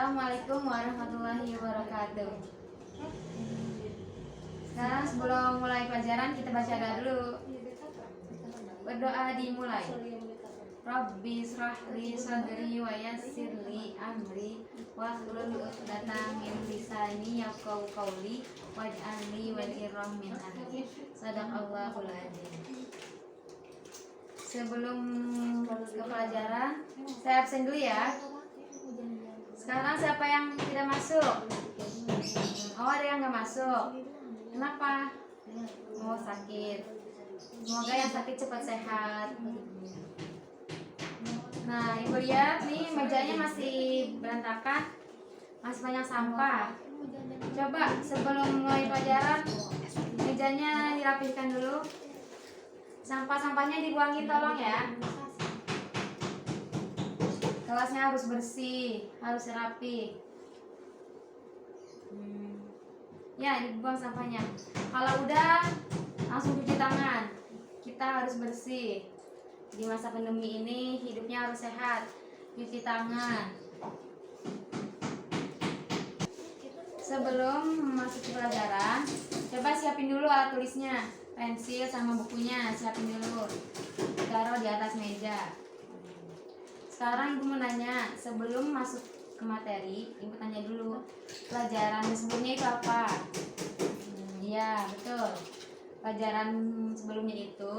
Assalamualaikum warahmatullahi wabarakatuh. Sekarang sebelum mulai pelajaran kita baca doa dulu. Berdoa dimulai. Rabbi shrahli sadri wa yassirli amri wahlul 'uqdatam min lisani yafqahu qawli waj'alni waziran min ahli. Shadaqallahul adzim. Sebelum ke pelajaran, saya absen dulu ya. Sekarang siapa yang tidak masuk? Oh, ada yang nggak masuk. Kenapa? Oh, sakit. Semoga yang sakit cepat sehat. Nah, ibu lihat nih mejanya masih berantakan, masih banyak sampah. Coba sebelum mulai pelajaran mejanya dirapihkan dulu. Sampah-sampahnya dibuangin tolong ya. Kelasnya harus bersih, harus rapi. Ya, dibuang sampahnya. Kalau udah, langsung cuci tangan. Kita harus bersih. Di masa pandemi ini, hidupnya harus sehat. Cuci tangan. Sebelum memasuki pelajaran, coba siapin dulu alat tulisnya. Pensil sama bukunya, siapin dulu. Taruh di atas meja. Sekarang ibu mau nanya, sebelum masuk ke materi, ibu tanya dulu, pelajaran sebelumnya itu apa? Iya, betul. Pelajaran sebelumnya itu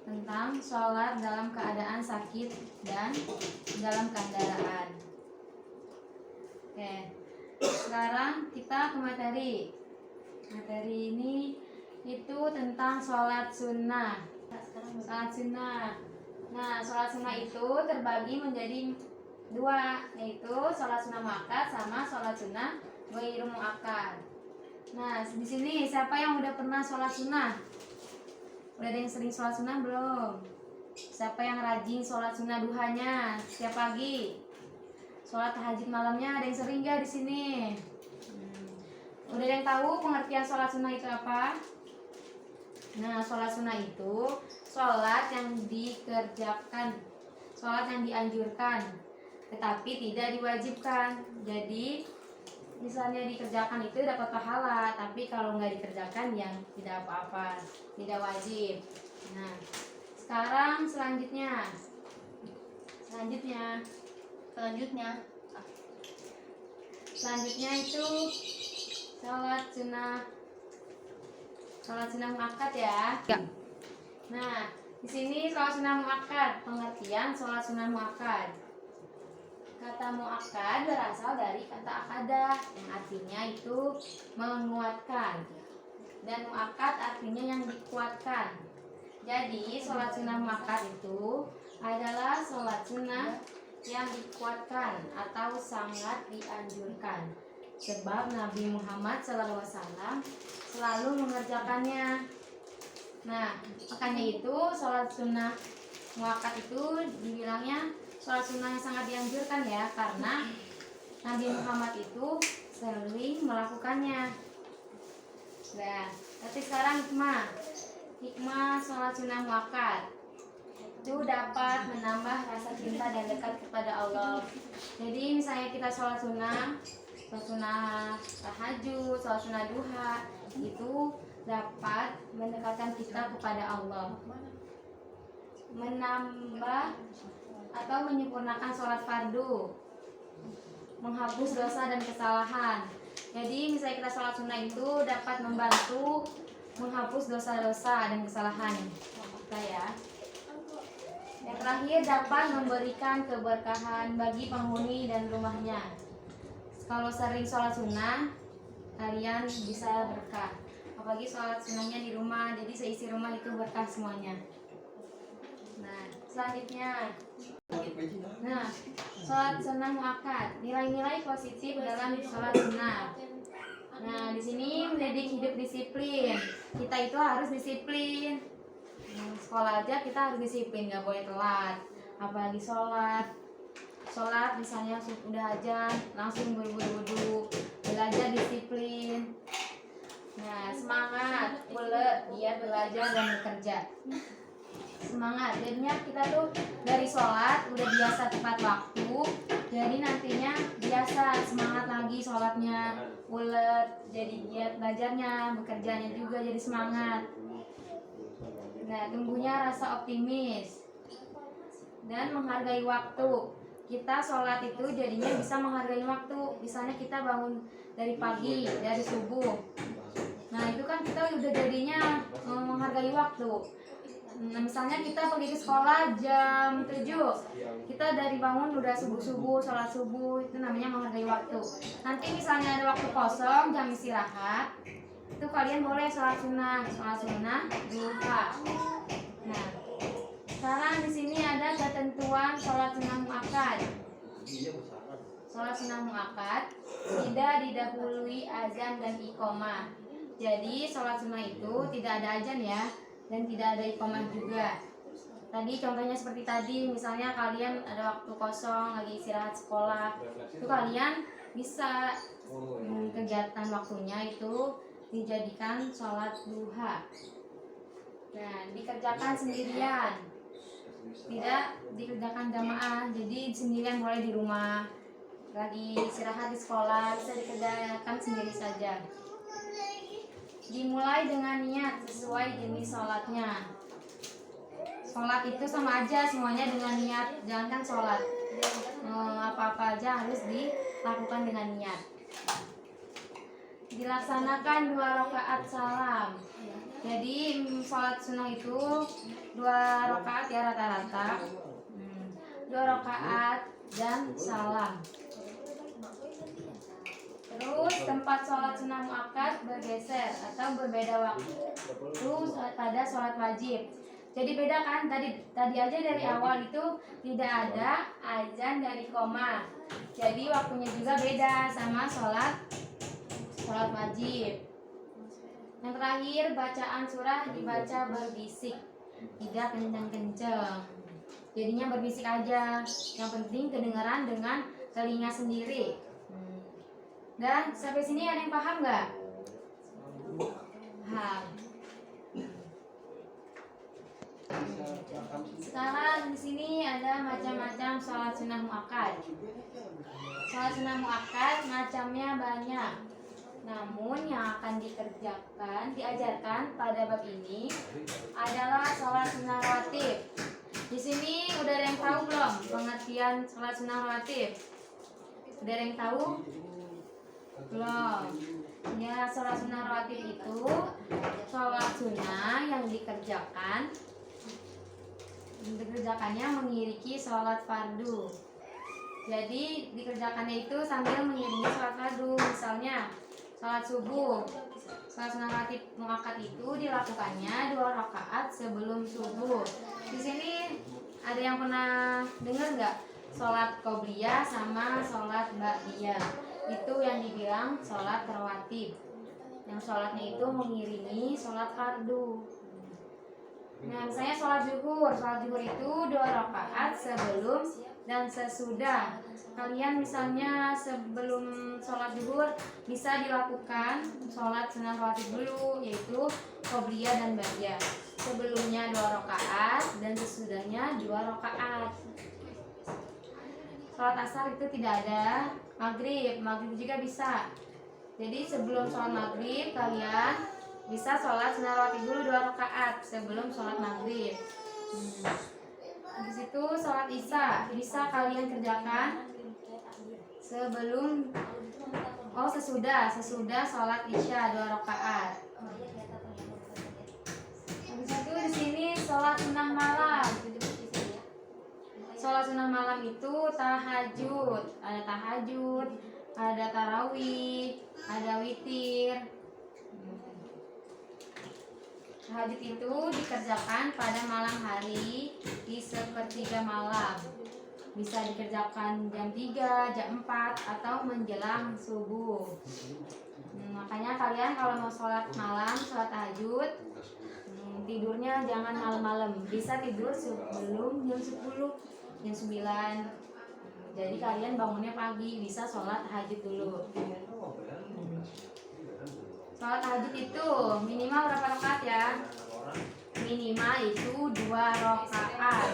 tentang sholat dalam keadaan sakit dan dalam kendaraan. Oke, sekarang kita ke materi. Materi ini itu tentang sholat sunnah. Sholat sunnah. Nah, sholat sunnah itu terbagi menjadi dua, yaitu sholat sunnah muakkad sama sholat sunnah ghairu muakkad. Nah, di sini siapa yang udah pernah sholat sunnah? Udah ada yang sering sholat sunnah belum? Siapa yang rajin sholat sunnah duhanya setiap pagi? Sholat tahajud malamnya ada yang sering gak di sini? Udah ada yang tahu pengertian sholat sunnah itu apa? Nah, sholat sunnah itu sholat yang dikerjakan, sholat yang dianjurkan, tetapi tidak diwajibkan. Jadi, misalnya dikerjakan itu dapat pahala, tapi kalau nggak dikerjakan yang tidak apa-apa, tidak wajib. Nah, sekarang selanjutnya itu sholat sunnah muakkad ya. Nah, di sini sholat sunnah muakkad, pengertian sholat sunnah muakkad. Kata muakkad berasal dari kata akadah, yang artinya itu menguatkan, dan muakkad artinya yang dikuatkan. Jadi sholat sunnah muakkad itu adalah sholat sunnah yang dikuatkan atau sangat dianjurkan, sebab Nabi Muhammad SAW selalu mengerjakannya. Nah, makanya itu sholat sunnah muakkad itu dibilangnya sholat sunnah yang sangat dianjurkan ya, karena Nabi Muhammad itu sering melakukannya. Nah, tapi sekarang hikmah sholat sunnah muakkad itu dapat menambah rasa cinta dan dekat kepada Allah. Jadi misalnya kita sholat sunnah tahajud, sholat sunnah duha, itu dapat mendekatkan kita kepada Allah, menambah atau menyempurnakan sholat fardu, menghapus dosa dan kesalahan. Jadi misalnya kita sholat sunnah itu dapat membantu menghapus dosa-dosa dan kesalahan kita ya. Yang terakhir, dapat memberikan keberkahan bagi penghuni dan rumahnya. Kalau sering sholat sunnah, kalian bisa berkah. Apalagi sholat sunnahnya di rumah, jadi seisi rumah itu berkah semuanya. Nah, selanjutnya, sholat sunnah muakkad, nilai-nilai positif dalam sholat sunnah. Nah, di sini mendidik hidup disiplin. Kita itu harus disiplin. Sekolah aja kita harus disiplin, nggak boleh telat. Apalagi sholat misalnya udah azan langsung buru-buru wudhu, belajar disiplin. Nah, semangat, giat belajar dan bekerja. Semangat, jadinya kita tuh dari sholat udah biasa tepat waktu, jadi nantinya biasa semangat sholatnya ulet, jadi giat belajarnya, bekerjanya juga jadi semangat. Nah, tumbuhnya rasa optimis dan menghargai waktu. Kita sholat itu jadinya bisa menghargai waktu. Misalnya kita bangun dari pagi, dari subuh. Nah, itu kan kita udah jadinya menghargai waktu. Nah, misalnya kita pergi ke sekolah jam 7, kita dari bangun udah subuh-subuh, sholat subuh, itu namanya menghargai waktu. Nanti misalnya ada waktu kosong, jam istirahat, itu kalian boleh sholat sunnah duha. Nah, sekarang di sini ada ketentuan sholat sunnah muakkad. Sholat sunnah muakkad tidak didahului azan dan iqomah. Jadi sholat sunnah itu tidak ada azan ya, dan tidak ada iqomah juga. Tadi contohnya seperti tadi, misalnya kalian ada waktu kosong lagi istirahat sekolah, itu kalian bisa kegiatan waktunya itu dijadikan sholat duha. Nah, dikerjakan sendirian, tidak dikerjakan jamaah. Jadi sendirian boleh di rumah, lagi istirahat di sekolah bisa dikerjakan sendiri saja. Dimulai dengan niat sesuai jenis sholatnya. Sholat itu sama aja semuanya dengan niat, jangankan sholat, apa-apa aja harus dilakukan dengan niat. Dilaksanakan 2 rakaat salam. Jadi sholat sunnah itu 2 rakaat ya rata-rata, 2 rakaat dan salam. Terus tempat sholat sunnah muakkad bergeser atau berbeda waktu pada sholat wajib. Jadi beda kan, tadi aja dari awal itu tidak ada azan dari koma. Jadi waktunya juga beda sama sholat wajib. Yang terakhir, bacaan surah dibaca berbisik, tidak kencang-kencang. Jadinya berbisik aja. Yang penting kedengaran dengan telinga sendiri. Dan sampai sini ada yang paham nggak? Paham. Sekarang di sini ada macam-macam sholat sunnah muakkad. Sholat sunnah muakkad macamnya banyak. Namun yang akan diajarkan pada bab ini adalah sholat sunnah rawatib. Di sini udah ada yang tahu belum pengertian sholat sunnah rawatib? Udah ada yang tahu? Belum. Ya, sholat sunnah rawatib itu sholat sunnah yang dikerjakannya mengiriki sholat fardu. Jadi dikerjakannya itu sambil mengiringi sholat fardu. Misalnya sholat subuh, sholat sunnah rawatib muakkad itu dilakukannya 2 rakaat sebelum subuh. Di sini ada yang pernah dengar nggak sholat qobliyah sama sholat ba'diyah? Itu yang dibilang sholat rawatib, yang sholatnya itu mengiringi sholat fardu. Nah, misalnya sholat zuhur itu 2 rakaat sebelum dan sesudah. Kalian misalnya sebelum sholat zuhur bisa dilakukan sholat sunnah rawatib dulu, yaitu qobliyah dan ba'diyah. Sebelumnya 2 rakaat dan sesudahnya 2 rakaat. Sholat asar itu tidak ada. Maghrib juga bisa. Jadi sebelum sholat maghrib kalian bisa sholat sunnah rawatib dulu 2 rakaat sebelum sholat maghrib. Habis itu sholat isya bisa kalian kerjakan sesudah sholat isya 2 rakaat. Habis itu di sini sholat sunnah malam. Sholat sunnah malam itu tahajud, ada tarawih, ada witir. Tahajud itu dikerjakan pada malam hari di sepertiga malam. Bisa dikerjakan jam 3, jam 4 atau menjelang subuh. Makanya kalian kalau mau sholat malam, sholat tahajud, tidurnya jangan malam-malam. Bisa tidur sebelum jam 10, jam 9. Jadi kalian bangunnya pagi, bisa sholat tahajud dulu. Sholat tahajud itu minimal berapa rakaat ya? Minimal itu 2 rakaat.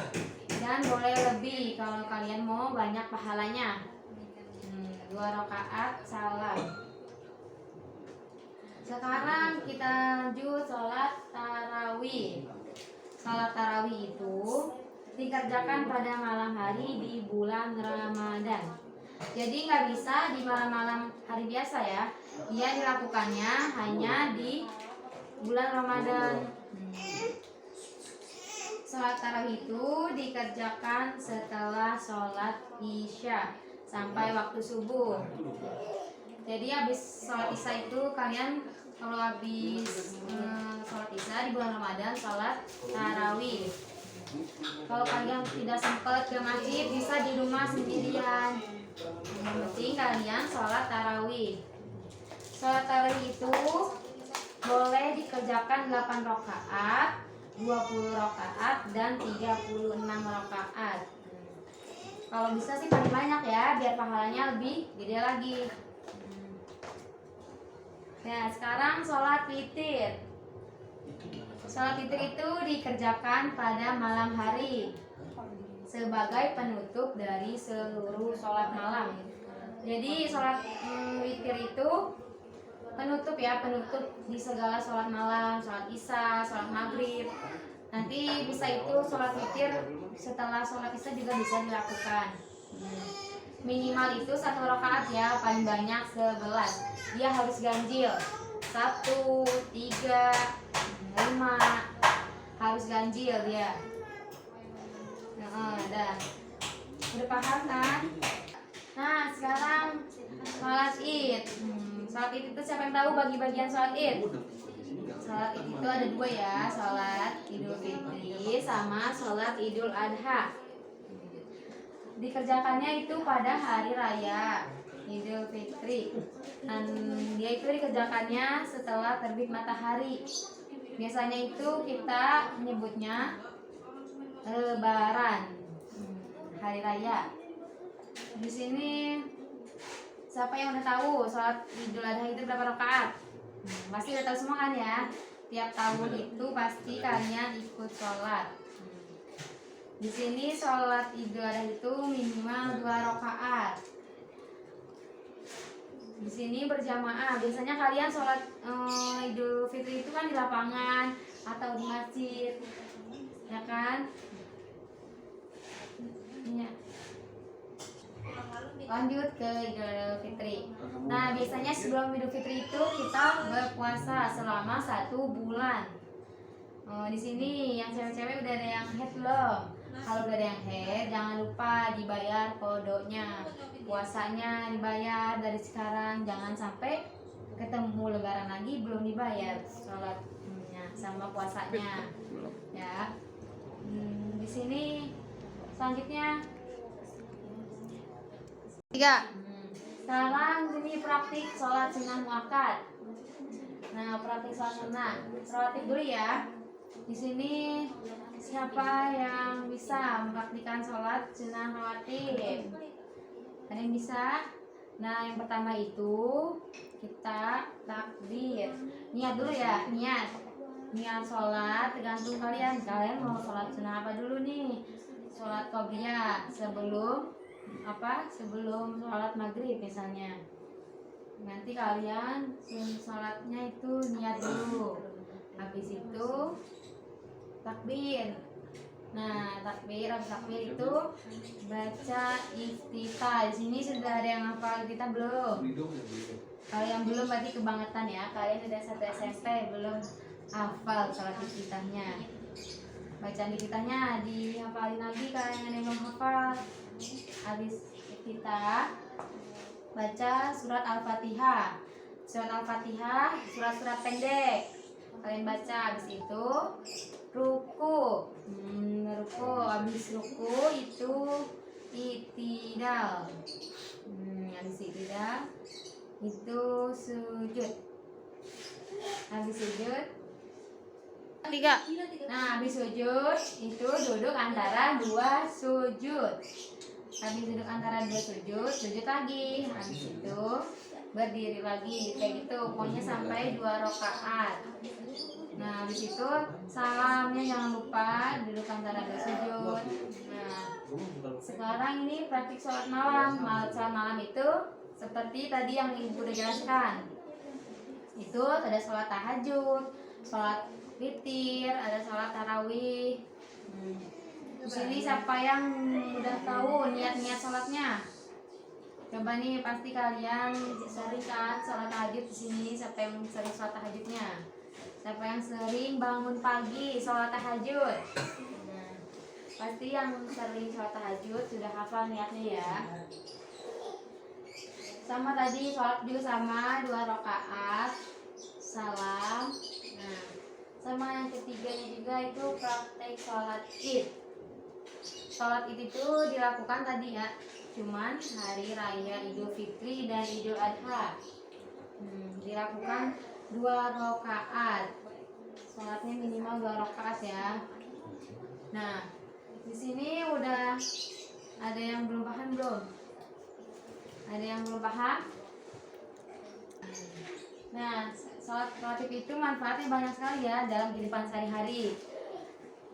Dan boleh lebih kalau kalian mau banyak pahalanya. 2 rakaat salam. Sekarang kita lanjut sholat tarawih. Sholat tarawih itu dikerjakan pada malam hari di bulan Ramadan. Jadi nggak bisa di malam-malam hari biasa ya. Dia dilakukannya hanya di bulan Ramadan. Sholat tarawih itu dikerjakan setelah sholat isya sampai waktu subuh. Jadi habis sholat isya itu kalian kalau habis sholat isya di bulan Ramadan sholat tarawih. Kalau kalian tidak sempat ke masjid bisa di rumah sendirian. Yang penting kalian sholat tarawih. Sholat tarawih itu boleh dikerjakan 8 rakaat, 20 rakaat, dan 36 rakaat. Kalau bisa sih paling banyak ya, biar pahalanya lebih gede lagi. Nah, sekarang sholat witir. Sholat witir itu dikerjakan pada malam hari sebagai penutup dari seluruh sholat malam. Jadi sholat witir itu penutup ya, penutup di segala sholat malam, sholat isya, sholat maghrib. Nanti bisa itu sholat witir setelah sholat isya juga bisa dilakukan. Minimal itu 1 rakaat ya, paling banyak 11. Dia harus ganjil 1, 3, 5, harus ganjil dia. Udah paham kan? Nah, sekarang sholat id. Sholat id itu siapa yang tahu bagi-bagian sholat id? Sholat id itu ada 2 ya, sholat Idul Fitri sama sholat Idul Adha. Dikerjakannya itu pada hari raya Idul Fitri. Dan dia itu dikerjakannya setelah terbit matahari. Biasanya itu kita menyebutnya Lebaran, hari raya. Di sini siapa yang udah tahu sholat Idul Adha itu berapa rakaat? Pasti udah tahu semua kan ya. Tiap tahun itu pasti kalian ikut sholat. Di sini sholat Idul Adha itu minimal 2 rakaat. Di sini berjamaah. Biasanya kalian sholat Idul Fitri itu kan di lapangan atau di masjid, ya kan? Ya. Lanjut ke Idul Fitri. Nah, biasanya sebelum Idul Fitri itu kita berpuasa selama 1 bulan. Di sini yang cewek-cewek udah ada yang head belum? Kalau udah ada yang head, jangan lupa dibayar kodonya. Puasanya dibayar dari sekarang, jangan sampai ketemu Lebaran lagi belum dibayar sholatnya sama puasanya. Ya. Di sini selanjutnya 3. Sekarang ini praktik sholat sunnah muakkad. Nah, praktik sholat sunnah. Sholat dulu ya. Di sini siapa yang bisa mempraktikkan sholat sunnah rawatib? Ada yang bisa? Nah, yang pertama itu kita takbir. Niat dulu ya, niat sholat tergantung kalian. Kalian mau sholat sunnah apa dulu nih? Sholat qobliyah sebelum sholat maghrib misalnya. Nanti kalian sholatnya itu niat dulu. Habis itu takbir. Nah, takbir itu baca iftitah. Di sini sudah ada yang hafal iftitah belum? Kalau yang belum berarti kebangetan ya. Kalian udah 1 SMP belum hafal sholat iftitahnya. Bacaan iftitahnya dihafalin lagi kalian yang belum hafal. Habis iftitah baca surat Al-Fatihah. Surat Al-Fatihah surat-surat pendek. Kalian baca, habis itu ruku. Habis ruku itu i'tidal. Habis i'tidal itu sujud. Habis sujud 3. Nah, habis sujud itu duduk antara 2 sujud. Habis duduk antara 2 sujud lagi. Habis itu berdiri lagi kayak gitu, pokoknya sampai 2 rakaat. Nah, habis itu salamnya jangan lupa duduk antara 2 sujud. Nah, sekarang ini praktik sholat malam. Sholat malam itu seperti tadi yang ibu udah jelaskan. Itu ada sholat tahajud, sholat witir, ada sholat tarawih. Di sini siapa yang udah tahu niat-niat sholatnya? Coba nih, pasti kalian sering kan sholat tahajud di sini. Siapa yang sering sholat tahajudnya? Siapa yang sering bangun pagi sholat tahajud? Pasti yang sering sholat tahajud sudah hafal niatnya ya. Sama tadi sholat juga sama 2 rakaat, salam. Nah, sama yang ketiganya juga itu praktek sholat id. Sholat id itu dilakukan tadi ya, cuman hari raya Idul Fitri dan Idul Adha. Dilakukan 2 rakaat. Sholatnya minimal 2 rakaat ya. Nah, di sini udah ada yang belum paham belum? Ada yang belum paham? Nah, sholat rawatib itu manfaatnya banyak sekali ya dalam kehidupan sehari-hari.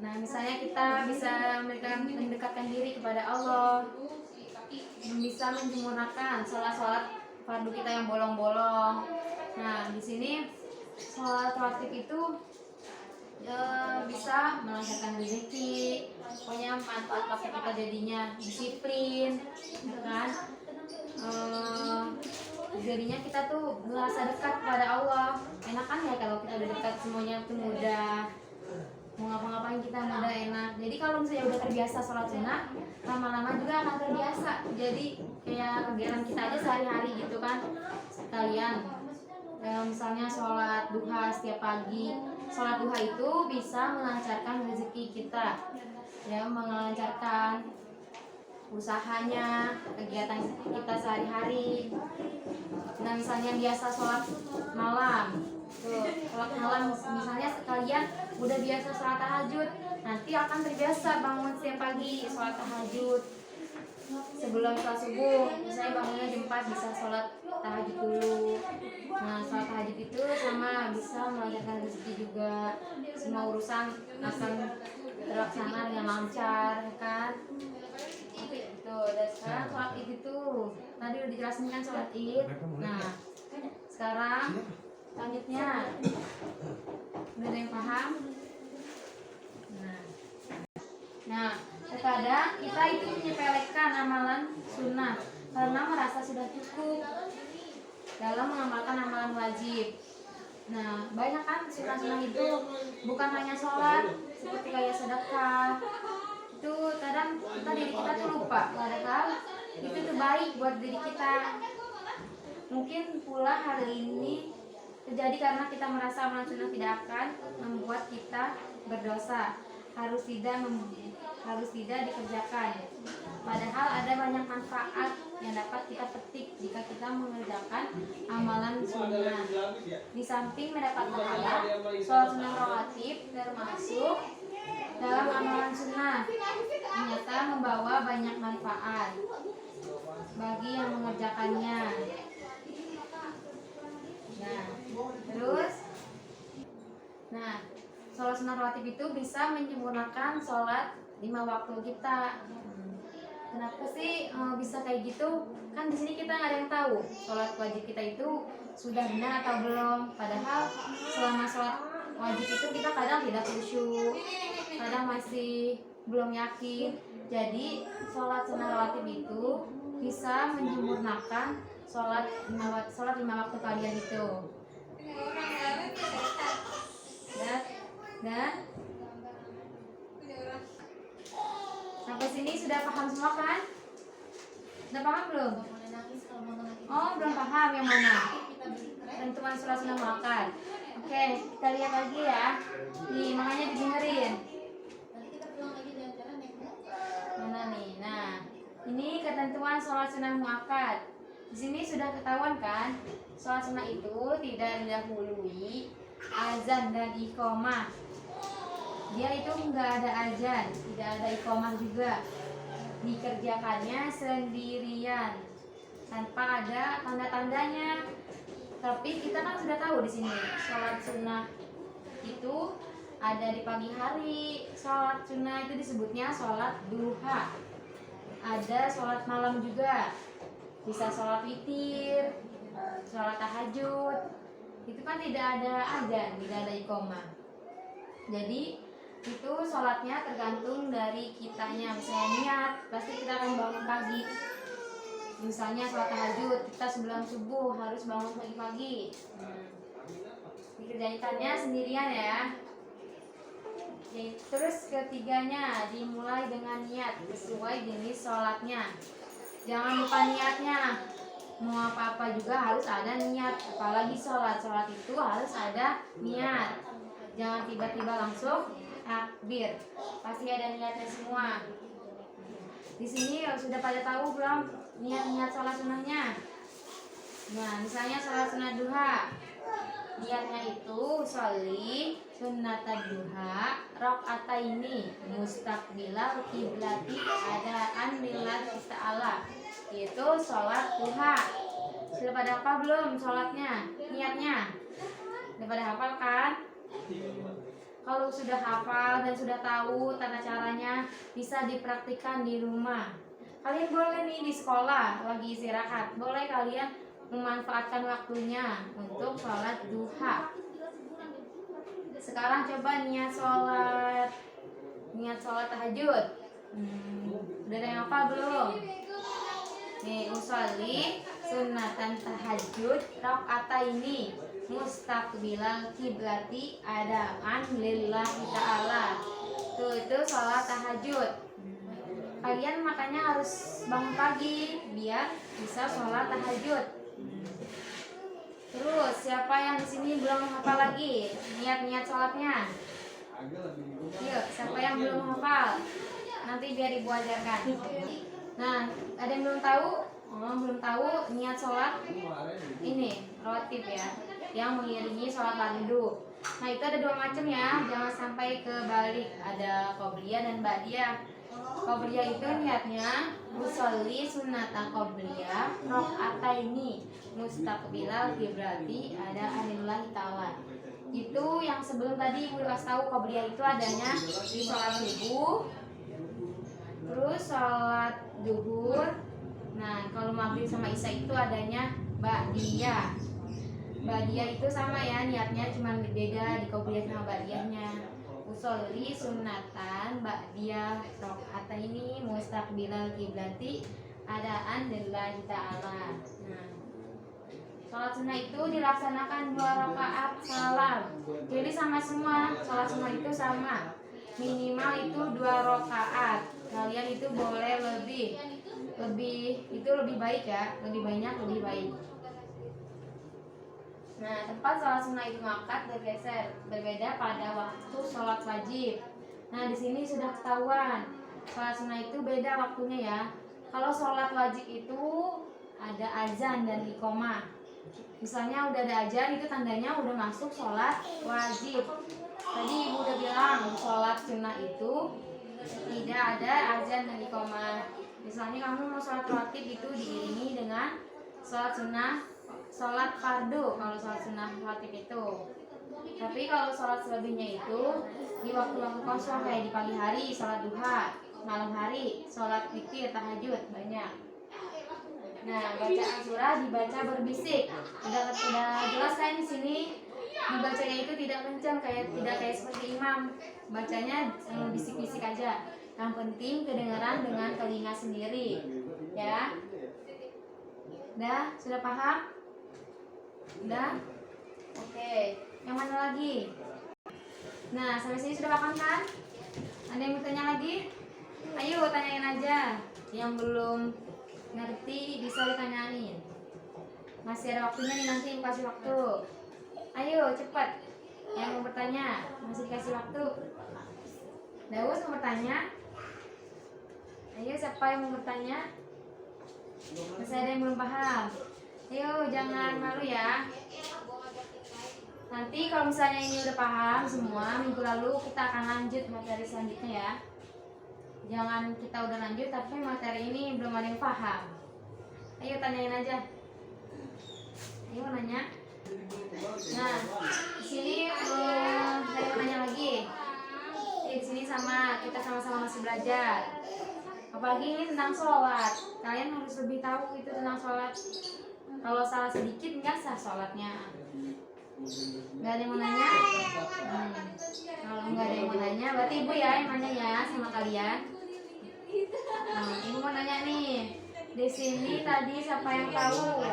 Nah, misalnya kita bisa mendekatkan diri kepada Allah, bisa menyempurnakan sholat-sholat fardu kita yang bolong-bolong. Nah, di sini sholat rawatib itu bisa melancarkan rezeki, pokoknya manfaat waktu kita jadinya disiplin, gitu kan? Jadinya kita tuh merasa dekat kepada Allah. Enak kan ya kalau kita udah dekat, semuanya tuh mudah, mau ngapa-ngapain kita mudah, enak. Jadi kalau misalnya udah terbiasa sholat sunnah, lama-lama juga akan terbiasa. Jadi kayak kegiatan kita aja sehari-hari gitu kan. Sekalian misalnya sholat duha setiap pagi. Sholat duha itu bisa melancarkan rezeki kita, ya, melancarkan usahanya, kegiatan kita sehari-hari. Nah, misalnya biasa sholat malam, sholat malam misalnya sekalian udah biasa sholat tahajud, nanti akan terbiasa bangun setiap pagi sholat tahajud. Sebelum sholat subuh, misalnya bangunnya jam 4, bisa sholat tahajud dulu. Nah, sholat tahajud itu sama bisa melancarkan rezeki juga. Semua urusan akan terlaksana dengan lancar, kan? Tuh, dan sekarang sholat id itu tadi udah dijelasin kan sholat id. Nah, sekarang selanjutnya udah ada yang paham? Nah, terkadang kita itu menyepelekan amalan sunnah karena merasa sudah cukup dalam mengamalkan amalan wajib. Nah, banyak kan sunnah-sunnah itu bukan hanya sholat, seperti kayak sedekah. Itu kadang diri kita tuh lupa, padahal itu tuh baik buat diri kita. Mungkin pula hal ini terjadi karena kita merasa amalan sunnah tidak akan membuat kita berdosa, harus tidak dikerjakan. Padahal ada banyak manfaat yang dapat kita petik jika kita mengerjakan amalan sunnah. Di samping mendapat pahala, sholat sunnah rawatib termasuk dalam amalan sunnah, ternyata membawa banyak manfaat bagi yang mengerjakannya. Nah, sholat sunnah rawatib itu bisa menyempurnakan sholat 5 waktu kita. Kenapa sih bisa kayak gitu? Kan di sini kita nggak ada yang tahu sholat wajib kita itu sudah benar atau belum. Padahal selama sholat wajib itu kita kadang tidak khusyuk, kadang masih belum yakin. Jadi sholat sunnah rawatib itu bisa menyempurnakan sholat 5 waktu kalian itu. Dan sampai sini sudah paham semua kan? Sudah paham belum? Oh, belum paham yang mana? Tentuan sholat sunnah muakkad. Oke, kita lihat lagi ya. Nih, makanya didengerin. Mana nih? Nah, ini ketentuan sholat sunnah muakkad. Di sini sudah ketahuan kan? Sholat sunnah itu tidak didahului azan dan iqomah. Dia itu enggak ada azan, tidak ada iqomah juga. Dikerjakannya sendirian tanpa ada tanda-tandanya. Tapi kita kan sudah tahu di sini sholat sunnah itu ada di pagi hari. Sholat sunnah itu disebutnya sholat duha. Ada sholat malam juga. bisa sholat witir, sholat tahajud. Itu kan tidak ada azan, tidak ada iqomah. Jadi itu sholatnya tergantung dari kitanya. Misalnya niat, pasti kita akan bangun pagi. Misalnya sholat tahajud, kita sebelum subuh harus bangun pagi-pagi. Dikerjakannya sendirian ya. Terus ketiganya dimulai dengan niat sesuai jenis sholatnya. Jangan lupa niatnya. Mau apa-apa juga harus ada niat. Apalagi sholat itu harus ada niat. Jangan tiba-tiba langsung takbir. Pasti ada niatnya semua. Di sini sudah pada tahu belum niat-niat sholat sunnahnya? Nah, misalnya sholat sunnah duha. Niatnya itu sholli sunnata duha rakaataini mustaqbilal kiblati adaan lillahi ta'ala. Itu sholat duha. Sudah pada hafal belum sholatnya? Niatnya? Sudah pada hafal kan? Kalau sudah hafal dan sudah tahu tata caranya, bisa dipraktikkan di rumah. Kalian boleh nih di sekolah lagi istirahat, boleh kalian memanfaatkan waktunya untuk sholat duha. Sekarang coba niat sholat tahajud. Udah ada yang hafal belum? Nih, usolli sunnatan tahajud rakaataini mustaqbilal kiblati adaan lillahi ta'ala. Itu sholat tahajud. Kalian makanya harus bangun pagi biar bisa sholat tahajud. Terus siapa yang di sini belum hafal lagi niat-niat sholatnya? Yuk, siapa yang belum hafal? Nanti biar ibu ajarkan. Nah, ada yang belum tahu? Belum tahu niat sholat ini rawatib ya, yang mengiringi sholat fardu. Nah, itu ada dua macam ya, jangan sampai kebalik. Ada qobliyah dan ba'diyah. Qobliyah itu niatnya usolli sunnata qobliyah rakaataini mustaqbilal kiblati ada anillahi ta'ala. Itu yang sebelum tadi ibu kasih tahu, qobliyah itu adanya di sholat subuh, terus sholat zuhur. Nah, kalau maghrib sama isya itu adanya ba'diyah. Ba'diyah itu sama ya, niatnya cuma beda di qobliyah sama ba'diyahnya. Usolli sunnatan ba'diyah rakaataini mustaqbilal kiblati adaan lillahi ta'ala. Nah, sholat sunnah itu dilaksanakan 2 rakaat salam. Jadi sama semua, sholat sunnah itu sama. Minimal itu 2 rakaat. Kalian itu boleh lebih itu lebih baik ya, lebih banyak lebih baik. Nah, tempat sholat sunnah itu mengangkat bergeser, berbeda pada waktu sholat wajib. Nah, di sini sudah ketahuan sholat sunnah itu beda waktunya ya. Kalau sholat wajib itu ada azan dan iqomah. Misalnya udah ada azan, itu tandanya udah masuk sholat wajib. Tadi ibu udah bilang sholat sunnah itu tidak ada azan dan iqomah. Misalnya kamu mau sholat rawatib itu diiringi dengan sholat sunnah, sholat fardu kalau sholat sunnah rawatib itu. Tapi kalau sholat selebihnya itu di waktu-waktu kosong, kayak di pagi hari sholat duha, malam hari sholat witir tahajud banyak. Nah, bacaan surah dibaca berbisik. Udah jelas kan di sini? Dibacanya itu tidak kencang, tidak kayak seperti imam. Bacanya bisik-bisik aja. Yang penting kedengaran dengan telinga sendiri. Ya. Udah, sudah paham? Udah? Oke. Yang mana lagi? Nah, sampai sini sudah paham kan? Ada yang mau tanya lagi? Ayo tanyain aja. Yang belum ngerti bisa ditanyain. Masih ada waktunya nih, nanti kasih waktu. Ayo cepat. Yang mau bertanya masih dikasih waktu. Daus mau bertanya? Ayo, siapa yang mau bertanya? Masih ada yang belum paham? Ayo, jangan malu ya. Nanti kalau misalnya ini udah paham semua, minggu lalu kita akan lanjut materi selanjutnya ya. Jangan kita udah lanjut tapi materi ini belum ada yang paham. Ayo tanyain aja. Ayo nanya. Nah, di sini saya nanya lagi. Di sini kita sama-sama masih belajar. Apalagi ini tentang sholat, kalian harus lebih tahu itu tentang sholat. Kalau salah sedikit nggak sah sholatnya. Nggak ada yang mau nanya? Kalau nggak ada yang mau nanya, berarti ibu ya yang nanya ya sama kalian. Ibu mau nanya nih, di sini tadi siapa yang tahu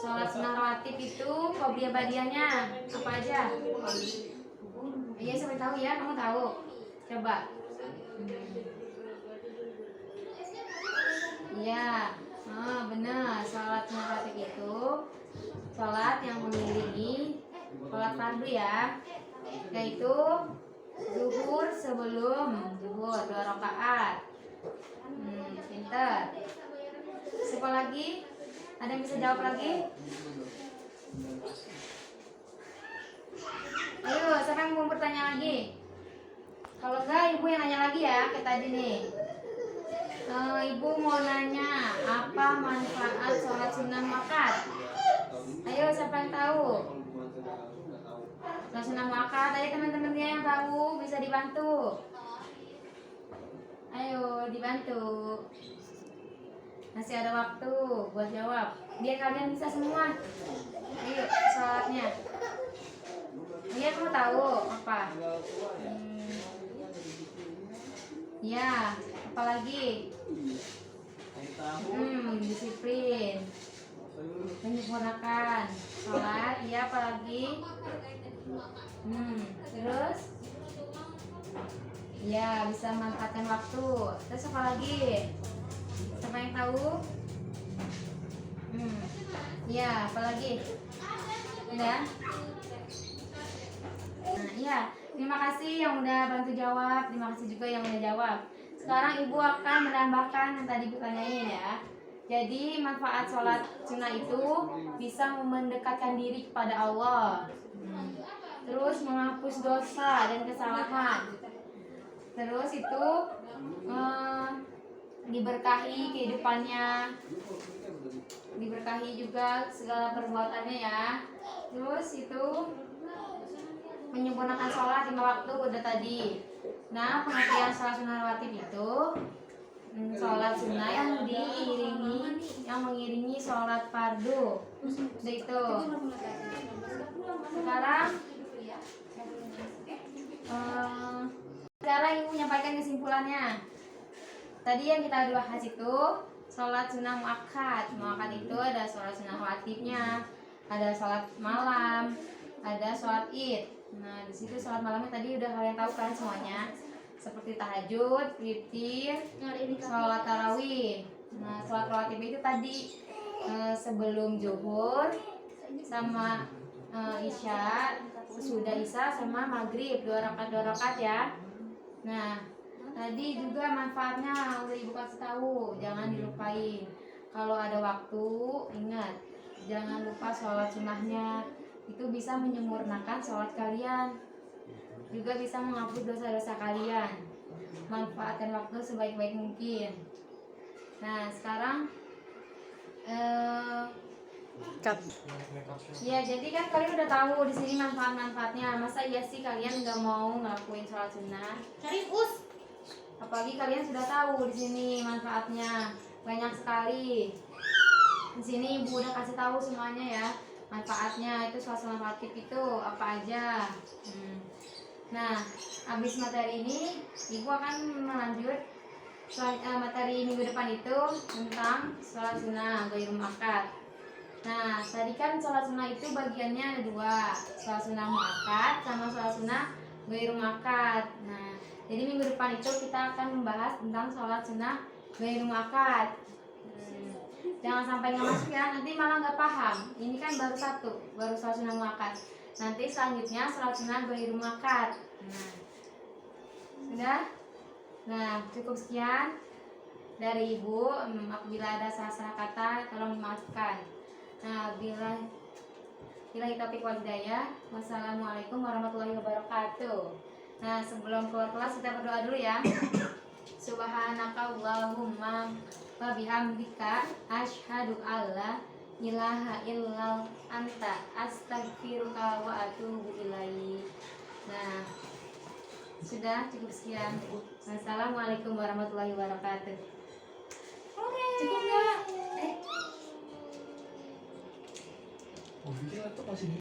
sholat sunnah rawatib itu qobliyah ba'diyahnya apa aja? Iya, siapa tahu ya? Kamu tahu? Coba. Iya, benar. Sholat sunnah rawatib itu sholat yang mengiringi sholat fardu ya, yaitu zuhur sebelum zuhur 2 rakaat. Pinter. Siapa lagi? Ada yang bisa jawab lagi? Ayo, siapa yang mau bertanya lagi? Kalau enggak, ibu yang nanya lagi ya, kayak tadi nih. Ibu mau nanya, apa manfaat sholat sunnah muakkad? Ayo, siapa yang tahu? Sholat sunnah muakkad, ayo teman-temannya yang tahu, bisa dibantu. Ayo, dibantu. Masih ada waktu buat jawab. Biar kalian bisa semua. Ayo, sholatnya. Iya, kamu tahu apa? Ya, apalagi? Disiplin, menyempurnakan sholat. Ya, apalagi? Terus? Ya, bisa memanfaatkan waktu. Terus apa lagi? Siapa yang tahu? Ya, apalagi? Udah? Nah, ya, terima kasih yang udah bantu jawab. Terima kasih juga yang udah jawab. Sekarang ibu akan menambahkan yang tadi ibu tanyain ya. Jadi manfaat sholat sunnah itu bisa mendekatkan diri kepada Allah, terus menghapus dosa dan kesalahan, terus itu diberkahi kehidupannya, diberkahi juga segala perbuatannya ya. Terus itu menyempurnakan sholat 5 waktu udah tadi. Nah, pengertian sholat sunnah rawatib itu sholat sunnah yang mengiringi sholat fardu. Itu. Sekarang ibu menyampaikan kesimpulannya. Tadi yang kita bahas itu sholat sunnah muakkad. Muakkad itu ada sholat sunnah rawatibnya, ada sholat malam, ada sholat id. Nah, di situ sholat malamnya tadi udah kalian tahu kan semuanya, seperti tahajud, witir, sholat tarawih. Nah, sholat rawatib itu tadi sebelum zuhur sama isya, sesudah isya sama maghrib 2 rakaat ya. Nah, tadi juga manfaatnya udah ibu kasih tahu, jangan dilupain. Kalau ada waktu, ingat jangan lupa sholat sunnahnya. Itu bisa menyempurnakan sholat kalian, juga bisa menghapus dosa-dosa kalian. Manfaatkan waktu sebaik-baik mungkin. Nah, sekarang ya, jadi kan kalian udah tahu di sini manfaat-manfaatnya. Masa iya sih kalian nggak mau ngelakuin sholat sunnah? Apalagi kalian sudah tahu di sini manfaatnya banyak sekali. Di sini ibu udah kasih tahu semuanya ya, manfaatnya itu sholat sunnah rawatib itu apa aja. Nah, habis materi ini ibu akan melanjut materi minggu depan itu tentang sholat sunnah ghairu muakkad. Nah, tadi kan sholat sunnah itu bagiannya ada 2, sholat sunnah muakkad sama sholat sunnah ghairu muakkad. Nah, jadi minggu depan itu kita akan membahas tentang sholat sunnah ghairu muakkad. Jangan sampai nggak masuk ya, nanti malah nggak paham. Ini kan baru sholat sunnah muakkad. Nanti selanjutnya sholat sunnah ghairu muakkad. Nah, sudah? Nah, cukup sekian dari ibu. Apabila ada salah-salah kata, tolong dimaafkan. Nah, bila taufiq wal hidayah. Wassalamualaikum warahmatullahi wabarakatuh. Nah, sebelum keluar kelas kita berdoa dulu ya. Subhanakallahumma wa bihamdika asyhadu alla ilaha illa anta astaghfiruka wa atubu ilaik. Nah, sudah cukup sekian. Wassalamualaikum warahmatullahi wabarakatuh. Cukup nggak? Gue pikir laptop masih di